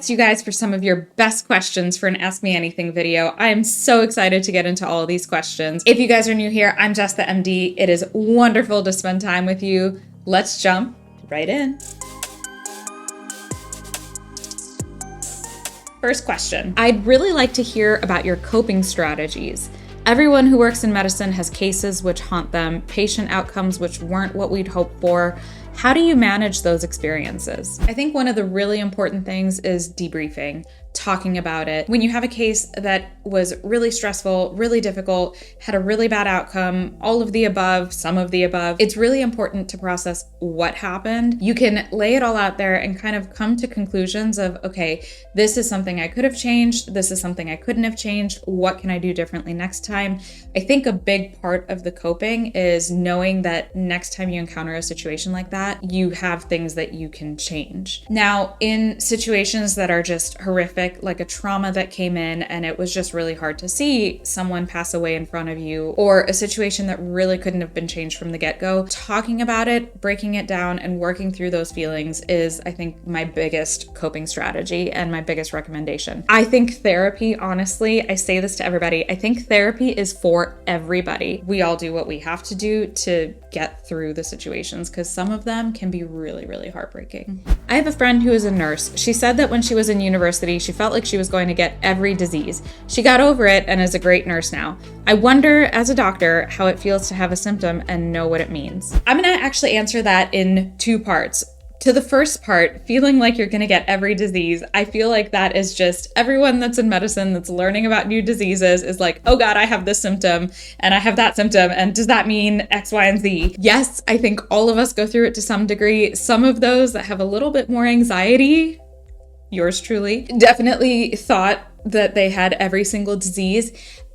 Thanks, you guys, for some of your best questions for an Ask Me Anything video. I am so excited to get into all of these questions. If you guys are new here, I'm Jess the MD. It is wonderful to spend time with you. Let's jump right in. First question. I'd really like to hear about your coping strategies. Everyone who works in medicine has cases which haunt them, patient outcomes which weren't what we'd hoped for. How do you manage those experiences? I think one of the really important things is debriefing, talking about it. When you have a case that was really stressful, really difficult, had a really bad outcome, all of the above, some of the above, it's really important to process what happened. You can lay it all out there and kind of come to conclusions of, okay, this is something I could have changed. This is something I couldn't have changed. What can I do differently next time? I think a big part of the coping is knowing that next time you encounter a situation like that, you have things that you can change. Now, in situations that are just horrific, like a trauma that came in and it was just really hard to see someone pass away in front of you, or a situation that really couldn't have been changed from the get-go, talking about it, breaking it down, and working through those feelings is, I think, my biggest coping strategy and my biggest recommendation. I think therapy, honestly, I say this to everybody, I think therapy is for everybody. We all do what we have to do to get through the situations, because some of them can be really, really heartbreaking. I have a friend who is a nurse. She said that when she was in university, she felt like she was going to get every disease. She got over it and is a great nurse now. I wonder, as a doctor, how it feels to have a symptom and know what it means. I'm gonna actually answer that in two parts. To the first part, feeling like you're gonna get every disease, I feel like that is just everyone that's in medicine that's learning about new diseases is like, oh God, I have this symptom and I have that symptom. And does that mean X, Y, and Z? Yes, I think all of us go through it to some degree. Some of those that have a little bit more anxiety, yours truly, definitely thought that they had every single disease.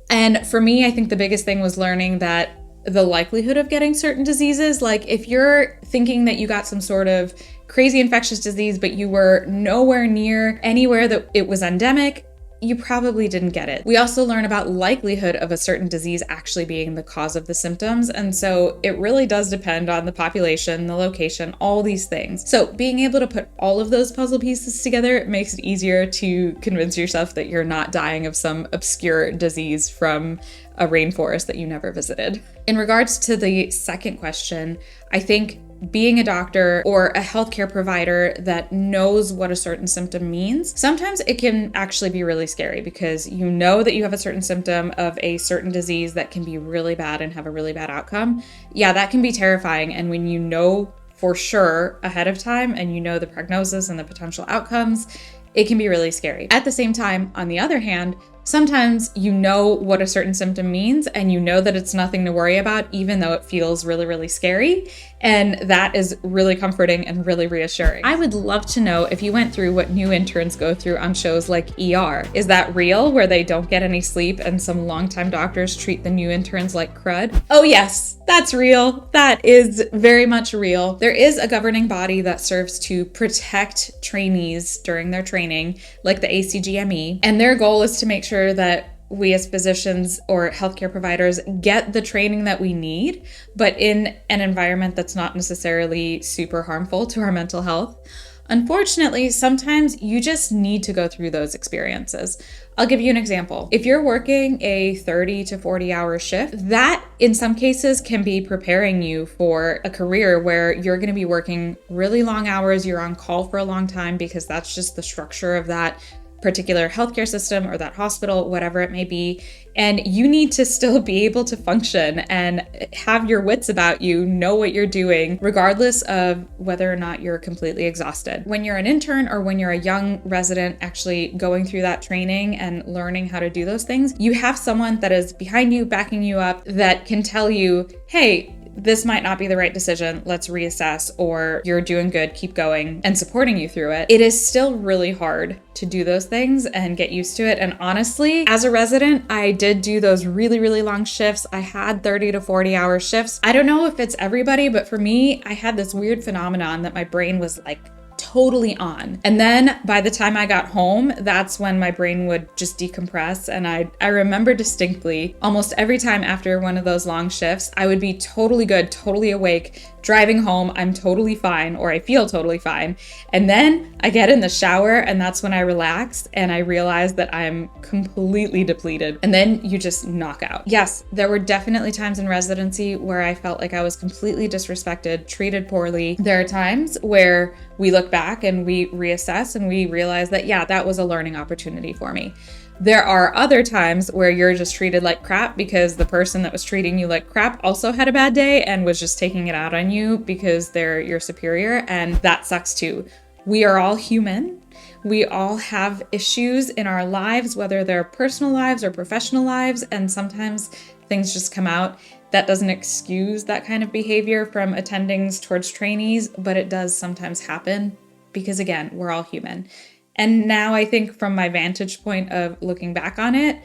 And for me, I think the biggest thing was learning that the likelihood of getting certain diseases, like if you're thinking that you got some sort of crazy infectious disease, but you were nowhere near anywhere that it was endemic, you probably didn't get it. We also learn about likelihood of a certain disease actually being the cause of the symptoms. And so it really does depend on the population, the location, all these things. So being able to put all of those puzzle pieces together makes it easier to convince yourself that you're not dying of some obscure disease from a rainforest that you never visited. In regards to the second question, I think being a doctor or a healthcare provider that knows what a certain symptom means, sometimes it can actually be really scary because you know that you have a certain symptom of a certain disease that can be really bad and have a really bad outcome. Yeah, that can be terrifying. And when you know for sure ahead of time and you know the prognosis and the potential outcomes, it can be really scary. At the same time, on the other hand, sometimes you know what a certain symptom means and you know that it's nothing to worry about, even though it feels really, really scary. And that is really comforting and really reassuring. I would love to know if you went through what new interns go through on shows like ER. Is that real, where they don't get any sleep and some longtime doctors treat the new interns like crud? Oh yes, that's real. That is very much real. There is a governing body that serves to protect trainees during their training, like the ACGME, and their goal is to make sure that we as physicians or healthcare providers get the training that we need, but in an environment that's not necessarily super harmful to our mental health. Unfortunately, sometimes you just need to go through those experiences. I'll give you an example. If you're working a 30 to 40 hour shift, that in some cases can be preparing you for a career where you're going to be working really long hours, you're on call for a long time because that's just the structure of that particular healthcare system or that hospital, whatever it may be. And you need to still be able to function and have your wits about you, know what you're doing, regardless of whether or not you're completely exhausted. When you're an intern or when you're a young resident actually going through that training and learning how to do those things, you have someone that is behind you, backing you up, that can tell you, hey, this might not be the right decision, let's reassess, or you're doing good, keep going, and supporting you through it. It is still really hard to do those things and get used to it. And honestly, as a resident, I did do those really, really long shifts. I had 30 to 40 hour shifts. I don't know if it's everybody, but for me, I had this weird phenomenon that my brain was like totally on. And then by the time I got home, that's when my brain would just decompress. And I remember distinctly almost every time after one of those long shifts, I would be totally good, totally awake, Driving home, I'm totally fine, or I feel totally fine. And then I get in the shower, and that's when I relax and I realize that I'm completely depleted. And then you just knock out. Yes, there were definitely times in residency where I felt like I was completely disrespected, treated poorly. There are times where we look back and we reassess and we realize that, yeah, that was a learning opportunity for me. There are other times where you're just treated like crap because the person that was treating you like crap also had a bad day and was just taking it out on you because they're your superior, and that sucks too. We are all human. We all have issues in our lives, whether they're personal lives or professional lives, and sometimes things just come out. That doesn't excuse that kind of behavior from attendings towards trainees, but it does sometimes happen because, again, we're all human. And now I think from my vantage point of looking back on it,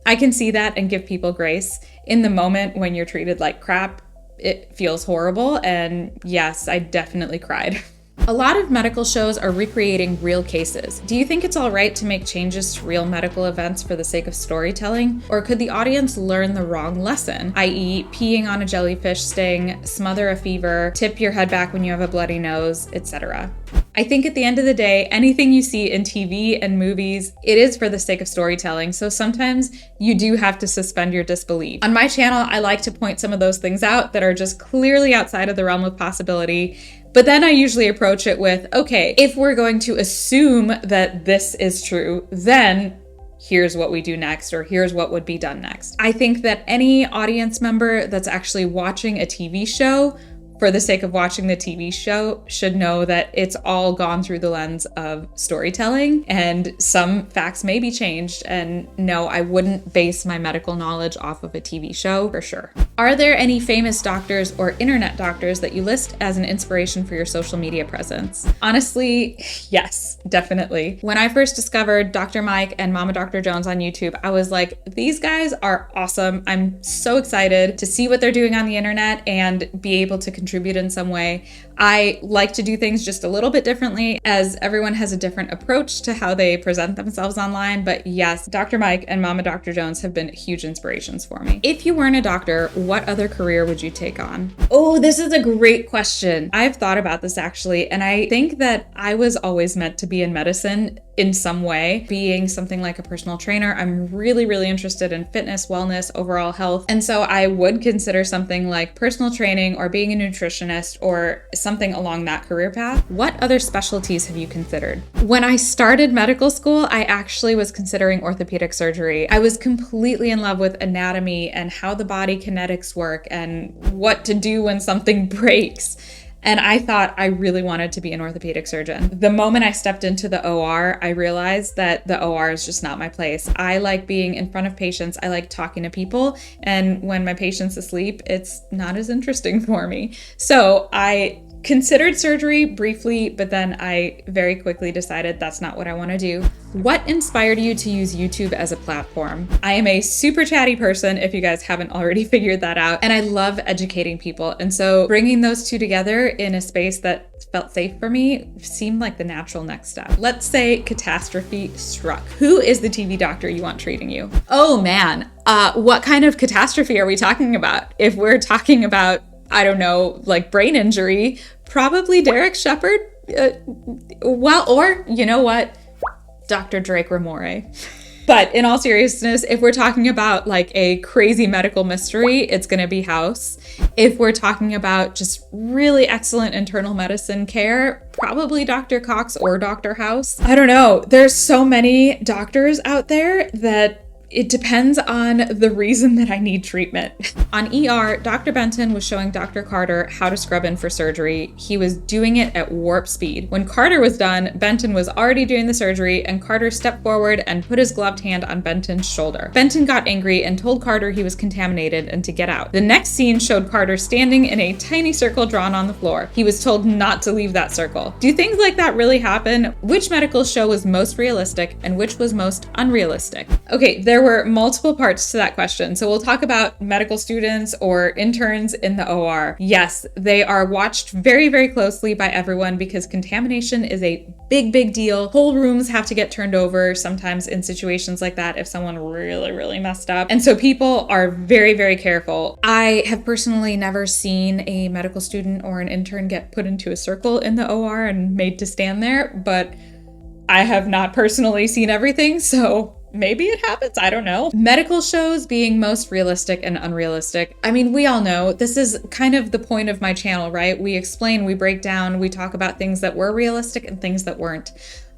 I can see that and give people grace. In the moment when you're treated like crap, it feels horrible. And yes, I definitely cried. A lot of medical shows are recreating real cases. Do you think it's all right to make changes to real medical events for the sake of storytelling? Or could the audience learn the wrong lesson, i.e. peeing on a jellyfish sting, smother a fever, tip your head back when you have a bloody nose, etc.? I think at the end of the day, anything you see in TV and movies, it is for the sake of storytelling. So sometimes you do have to suspend your disbelief. On my channel, I like to point some of those things out that are just clearly outside of the realm of possibility. But then I usually approach it with, okay, if we're going to assume that this is true, then here's what we do next, or here's what would be done next. I think that any audience member that's actually watching a TV show for the sake of watching the TV show should know that it's all gone through the lens of storytelling, and some facts may be changed. And no, I wouldn't base my medical knowledge off of a TV show for sure. Are there any famous doctors or internet doctors that you list as an inspiration for your social media presence? Honestly, yes, definitely. When I first discovered Dr. Mike and Mama Dr. Jones on YouTube, I was like, these guys are awesome. I'm so excited to see what they're doing on the internet and be able to contribute in some way. I like to do things just a little bit differently, as everyone has a different approach to how they present themselves online. But yes, Dr. Mike and Mama Dr. Jones have been huge inspirations for me. If you weren't a doctor, what other career would you take on? Oh, this is a great question. I've thought about this actually, and I think that I was always meant to be in medicine in some way, being something like a personal trainer. I'm really, really interested in fitness, wellness, overall health. And so I would consider something like personal training or being a nutritionist or something along that career path. What other specialties have you considered? When I started medical school, I actually was considering orthopedic surgery. I was completely in love with anatomy and how the body kinetics work and what to do when something breaks. And I thought I really wanted to be an orthopedic surgeon. The moment I stepped into the OR, I realized that the OR is just not my place. I like being in front of patients. I like talking to people. And when my patient's asleep, it's not as interesting for me. So I considered surgery briefly, but then I very quickly decided that's not what I want to do. What inspired you to use YouTube as a platform? I am a super chatty person, if you guys haven't already figured that out, and I love educating people. And so bringing those two together in a space that felt safe for me seemed like the natural next step. Let's say catastrophe struck. Who is the TV doctor you want treating you? Oh man, what kind of catastrophe are we talking about? If we're talking about, I don't know, like brain injury, probably Derek Shepard. Or you know what? Dr. Drake Ramore. But in all seriousness, if we're talking about like a crazy medical mystery, it's going to be House. If we're talking about just really excellent internal medicine care, probably Dr. Cox or Dr. House. I don't know. There's so many doctors out there that it depends on the reason that I need treatment. On ER, Dr. Benton was showing Dr. Carter how to scrub in for surgery. He was doing it at warp speed. When Carter was done, Benton was already doing the surgery, and Carter stepped forward and put his gloved hand on Benton's shoulder. Benton got angry and told Carter he was contaminated and to get out. The next scene showed Carter standing in a tiny circle drawn on the floor. He was told not to leave that circle. Do things like that really happen? Which medical show was most realistic and which was most unrealistic? Okay, there there were multiple parts to that question. So we'll talk about medical students or interns in the OR. Yes, they are watched very, very closely by everyone because contamination is a big, big deal. Whole rooms have to get turned over sometimes in situations like that if someone really, really messed up. And so people are very, very careful. I have personally never seen a medical student or an intern get put into a circle in the OR and made to stand there, but I have not personally seen everything, so maybe it happens, I don't know. Medical shows being most realistic and unrealistic. I mean, we all know this is kind of the point of my channel, right? We explain, we break down, we talk about things that were realistic and things that weren't.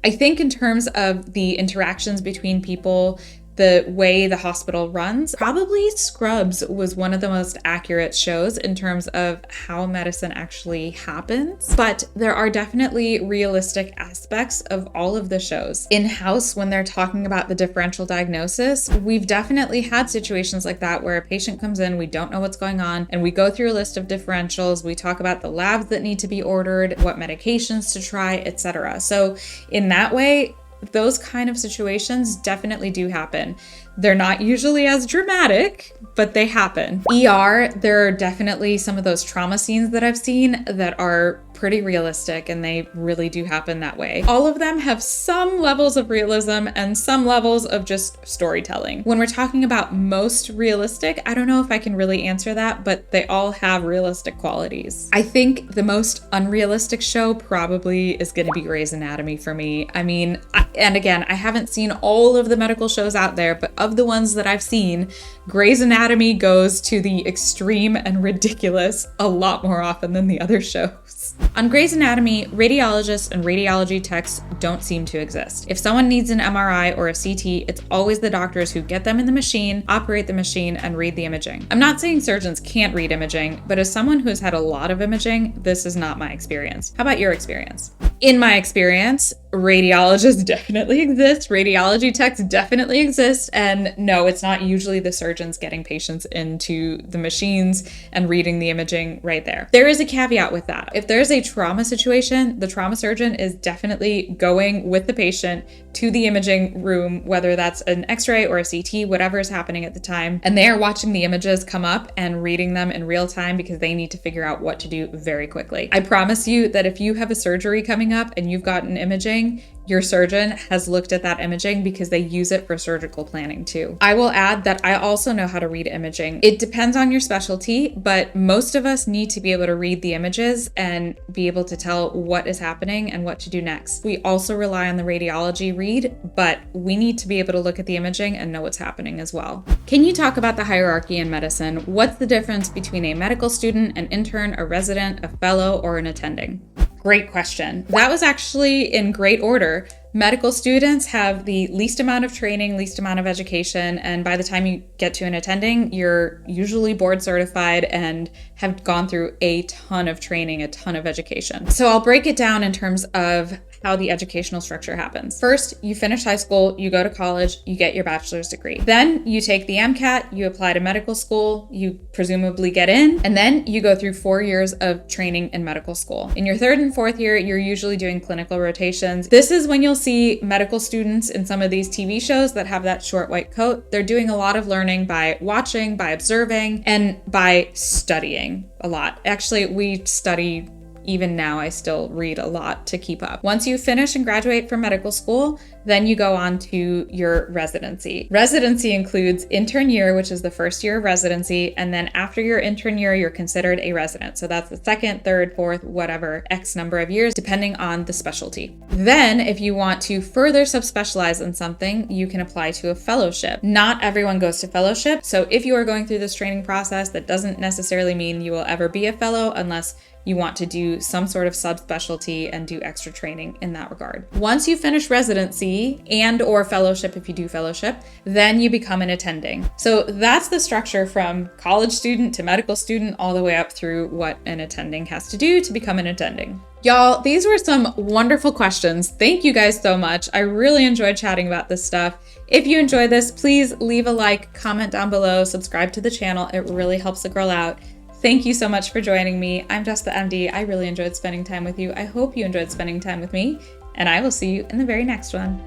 I think in terms of the interactions between people, the way the hospital runs, probably Scrubs was one of the most accurate shows in terms of how medicine actually happens. But there are definitely realistic aspects of all of the shows. In-house, when they're talking about the differential diagnosis, we've definitely had situations like that where a patient comes in, we don't know what's going on, and we go through a list of differentials, we talk about the labs that need to be ordered, what medications to try, etc. So in that way, those kind of situations definitely do happen. They're not usually as dramatic, but they happen. ER, there are definitely some of those trauma scenes that I've seen that are pretty realistic, and they really do happen that way. All of them have some levels of realism and some levels of just storytelling. When we're talking about most realistic, I don't know if I can really answer that, but they all have realistic qualities. I think the most unrealistic show probably is going to be Grey's Anatomy for me. I mean, and again, I haven't seen all of the medical shows out there, but of the ones that I've seen, Grey's Anatomy goes to the extreme and ridiculous a lot more often than the other shows. On Grey's Anatomy, radiologists and radiology techs don't seem to exist. If someone needs an MRI or a CT, it's always the doctors who get them in the machine, operate the machine, and read the imaging. I'm not saying surgeons can't read imaging, but as someone who has had a lot of imaging, this is not my experience. How about your experience? In my experience, radiologists definitely exist, radiology techs definitely exist, and no, it's not usually the surgeons getting patients into the machines and reading the imaging right there. There is a caveat with that. If there's a trauma situation, the trauma surgeon is definitely going with the patient to the imaging room, whether that's an X-ray or a CT, whatever is happening at the time, and they are watching the images come up and reading them in real time because they need to figure out what to do very quickly. I promise you that if you have a surgery coming up and you've gotten imaging, your surgeon has looked at that imaging because they use it for surgical planning too. I will add that I also know how to read imaging. It depends on your specialty, but most of us need to be able to read the images and be able to tell what is happening and what to do next. We also rely on the radiology read, but we need to be able to look at the imaging and know what's happening as well. Can you talk about the hierarchy in medicine? What's the difference between a medical student, an intern, a resident, a fellow, or an attending? Great question. That was actually in great order. Medical students have the least amount of training, least amount of education, and by the time you get to an attending, you're usually board certified and have gone through a ton of training, a ton of education. So I'll break it down in terms of how the educational structure happens. First, you finish high school, you go to college, you get your bachelor's degree. Then you take the MCAT, you apply to medical school, you presumably get in, and then you go through 4 years of training in medical school. In your third and fourth year, you're usually doing clinical rotations. This is when you'll see medical students in some of these TV shows that have that short white coat. They're doing a lot of learning by watching, by observing, and by studying a lot. Actually, we study. Even now, I still read a lot to keep up. Once you finish and graduate from medical school, then you go on to your residency. Residency includes intern year, which is the first year of residency, and then after your intern year, you're considered a resident. So that's the second, third, fourth, whatever, X number of years, depending on the specialty. Then, if you want to further subspecialize in something, you can apply to a fellowship. Not everyone goes to fellowship, so if you are going through this training process, that doesn't necessarily mean you will ever be a fellow unless you want to do some sort of subspecialty and do extra training in that regard. Once you finish residency and or fellowship, if you do fellowship, then you become an attending. So that's the structure from college student to medical student all the way up through what an attending has to do to become an attending. Y'all, these were some wonderful questions. Thank you guys so much. I really enjoyed chatting about this stuff. If you enjoyed this, please leave a like, comment down below, subscribe to the channel. It really helps the girl out. Thank you so much for joining me. I'm Jess the MD. I really enjoyed spending time with you. I hope you enjoyed spending time with me, and I will see you in the very next one.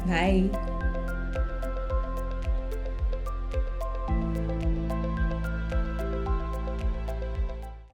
Bye.